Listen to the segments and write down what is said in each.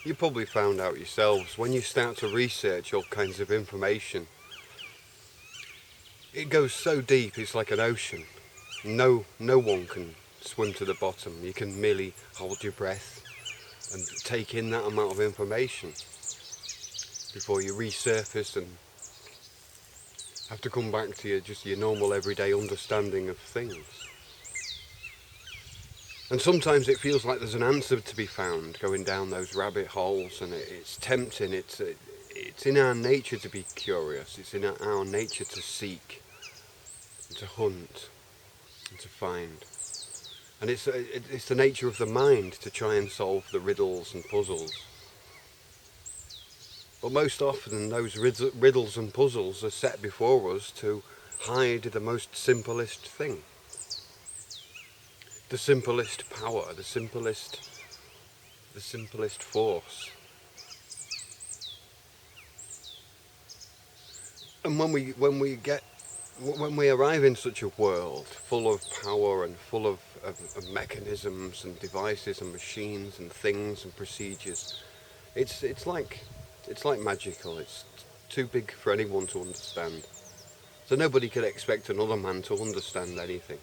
You probably found out yourselves, when you start to research all kinds of information, it goes so deep it's like an ocean. No one can swim to the bottom. You can merely hold your breath and take in that amount of information before you resurface and have to come back to your normal everyday understanding of things. And sometimes it feels like there's an answer to be found going down those rabbit holes, and it's tempting. It's in our nature to be curious. It's in our nature to seek, and to hunt, and to find. And it's the nature of the mind to try and solve the riddles and puzzles. But most often those riddles and puzzles are set before us to hide the most simplest thing. The simplest power, the simplest force. And when we arrive in such a world full of power and full of mechanisms and devices and machines and things and procedures, it's like magical. It's too big for anyone to understand. So nobody could expect another man to understand anything.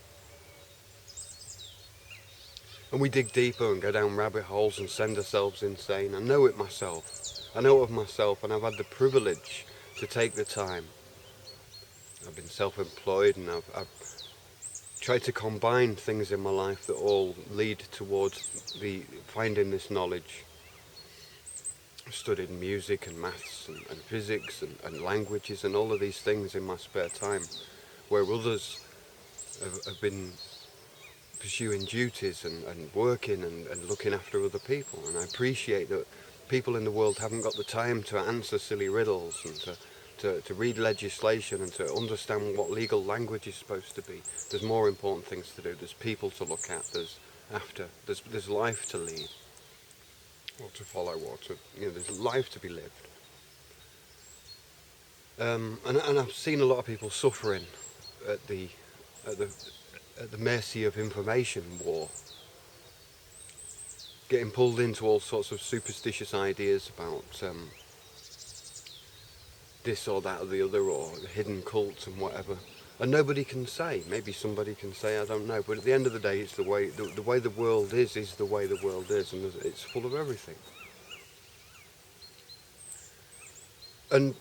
And we dig deeper and go down rabbit holes and send ourselves insane. I know it myself. I know it of myself, and I've had the privilege to take the time. I've been self-employed, and I've tried to combine things in my life that all lead towards finding this knowledge. I've studied music and maths and physics and languages and all of these things in my spare time, where others have been pursuing duties and working and looking after other people. And I appreciate that people in the world haven't got the time to answer silly riddles and to read legislation and to understand what legal language is supposed to be. There's more important things to do. There's people to look at. There's life to lead, or to follow, there's life to be lived. And I've seen a lot of people suffering at the mercy of information war, getting pulled into all sorts of superstitious ideas about this or that or the other, or the hidden cults and whatever. And nobody can say. Maybe somebody can say, I don't know. But at the end of the day, it's the way the world is the way the world is, and it's full of everything. And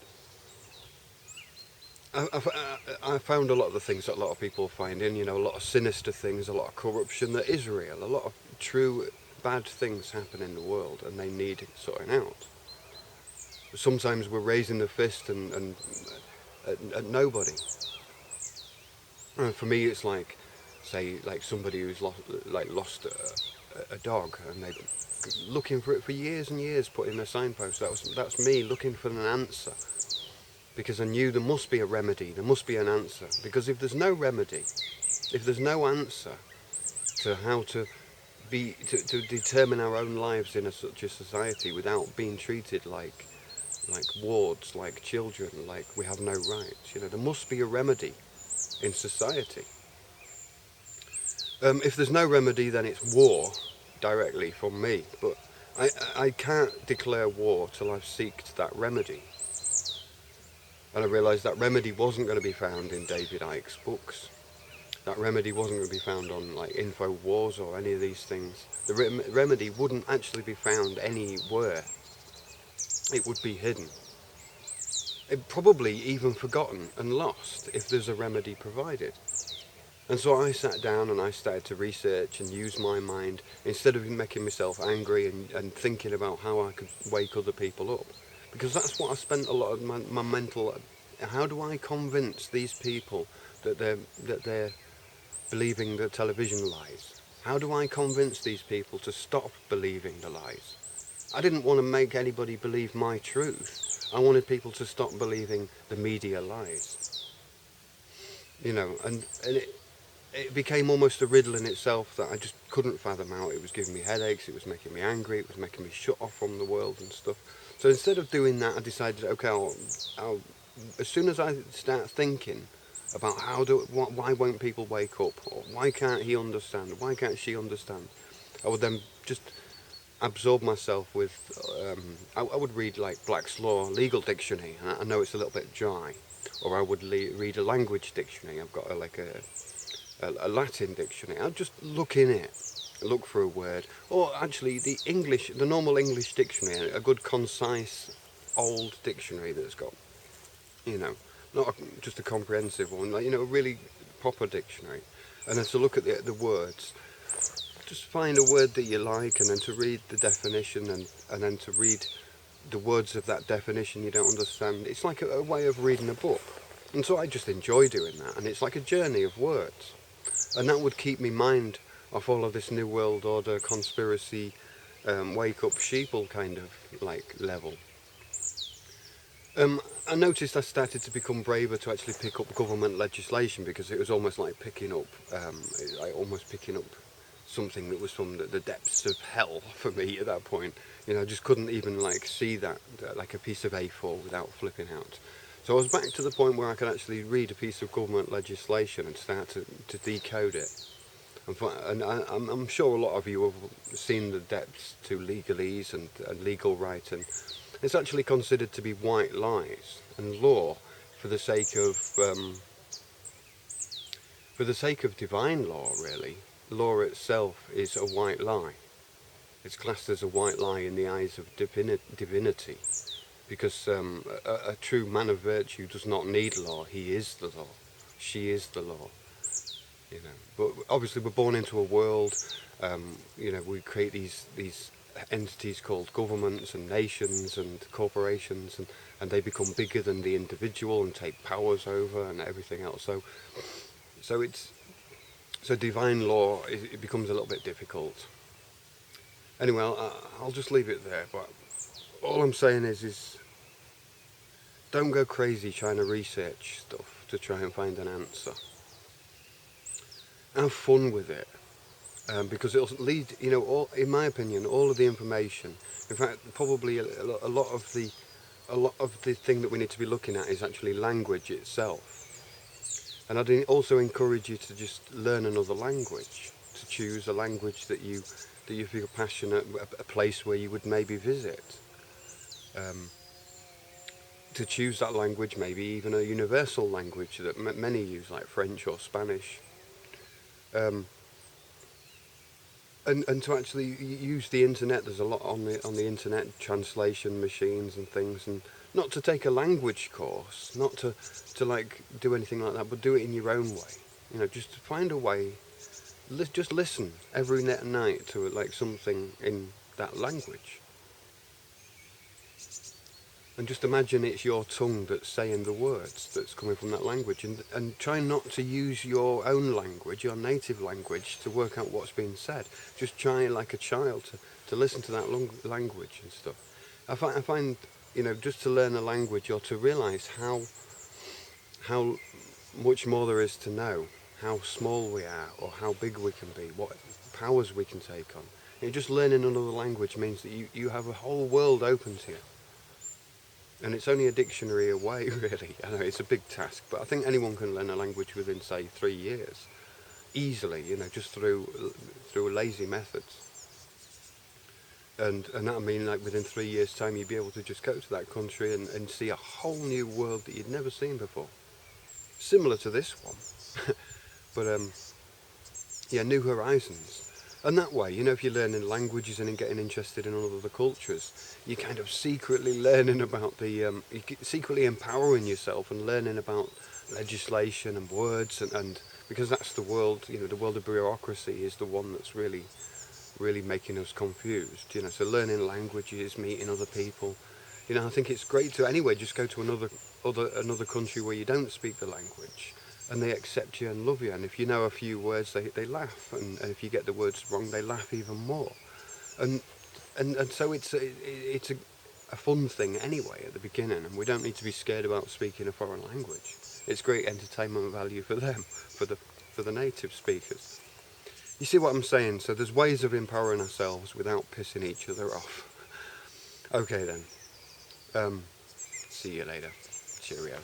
I found a lot of the things that a lot of people find in, a lot of sinister things, a lot of corruption that is real, a lot of true bad things happen in the world, and they need sorting out. Sometimes we're raising the fist and at nobody. And for me, it's like, say, like somebody who's lost a dog, and they've been looking for it for years and years, putting a signpost. That's me looking for an answer, because I knew there must be a remedy, there must be an answer. Because if there's no remedy, if there's no answer to how to determine our own lives in such a society without being treated like wards, like children, like we have no rights, there must be a remedy in society. If there's no remedy, then it's war directly from me. But I can't declare war till I've seeked that remedy. And I realised that remedy wasn't going to be found in David Icke's books. That remedy wasn't going to be found on InfoWars or any of these things. The remedy wouldn't actually be found anywhere. It would be hidden. It probably even forgotten and lost if there's a remedy provided. And so I sat down and I started to research and use my mind, instead of making myself angry and thinking about how I could wake other people up. Because that's what I spent a lot of my mental... How do I convince these people that they're believing the television lies? How do I convince these people to stop believing the lies? I didn't want to make anybody believe my truth. I wanted people to stop believing the media lies. And it became almost a riddle in itself that I just couldn't fathom out. It was giving me headaches, it was making me angry, it was making me shut off from the world and stuff. So instead of doing that, I decided, okay, I'll as soon as I start thinking about why won't people wake up, or why can't he understand, why can't she understand, I would then just absorb myself with, I would read like Black's Law Legal Dictionary, and I know it's a little bit dry, or I would read a language dictionary. I've got a Latin dictionary. I'd just look in it, look for a word, or actually the normal English dictionary, a good concise old dictionary that's got, you know, not just a comprehensive one, like, you know, a really proper dictionary, and then to look at the words, just find a word that you like, and then to read the definition, and then to read the words of that definition you don't understand. It's like a way of reading a book, and so I just enjoy doing that, and it's like a journey of words, and that would keep me mind off all of this New World Order conspiracy, wake up sheeple kind of like level. I noticed I started to become braver to actually pick up government legislation, because it was almost like almost picking up something that was from the depths of hell for me at that point. You know, I just couldn't even like see that like a piece of A4 without flipping out. So I was back to the point where I could actually read a piece of government legislation and start to decode it. And I'm sure a lot of you have seen the depths to legalese and legal right, and it's actually considered to be white lies and law for the sake of divine law. Really, law itself is a white lie. It's classed as a white lie in the eyes of divinity, because a true man of virtue does not need law. He is the law. She is the law. You know, but obviously we're born into a world. You know, we create these entities called governments and nations and corporations, and they become bigger than the individual and take powers over and everything else. So divine law, it becomes a little bit difficult. Anyway, I'll just leave it there. But all I'm saying is don't go crazy trying to research stuff to try and find an answer. Have fun with it, because it'll lead, you know, in my opinion, all of the information. In fact, probably a lot of the thing that we need to be looking at is actually language itself. And I'd also encourage you to just learn another language, to choose a language that you feel passionate, a place where you would maybe visit. To choose that language, maybe even a universal language that many use, like French or Spanish. And to actually use the internet. There's a lot on the internet, translation machines and things, and not to take a language course, not to like do anything like that, but do it in your own way. You know, just to find a way. Just listen every night to like something in that language, and just imagine it's your tongue that's saying the words that's coming from that language, and try not to use your own language, your native language, to work out what's being said. Just try like a child to listen to that language and stuff. I find, you know, just to learn a language, or to realise how much more there is to know, how small we are or how big we can be, what powers we can take on. You know, just learning another language means that you have a whole world open to you. And it's only a dictionary away, really. I know it's a big task, but I think anyone can learn a language within, say, 3 years, easily. You know, just through lazy methods. And that, I mean, like within 3 years' time, you'd be able to just go to that country and see a whole new world that you'd never seen before, similar to this one. But yeah, new horizons. And that way, you know, if you're learning languages and getting interested in other cultures, you're kind of secretly learning about secretly empowering yourself and learning about legislation and words, and because that's the world, you know, the world of bureaucracy is the one that's really making us confused, you know. So learning languages, meeting other people, you know, I think it's great to anyway just go to another country where you don't speak the language, and they accept you and love you. And if you know a few words, they laugh, and if you get the words wrong, they laugh even more. And so it's a fun thing anyway at the beginning, and we don't need to be scared about speaking a foreign language. It's great entertainment value for them, for the native speakers. You see what I'm saying? So there's ways of empowering ourselves without pissing each other off. Okay then. See you later. Cheerio.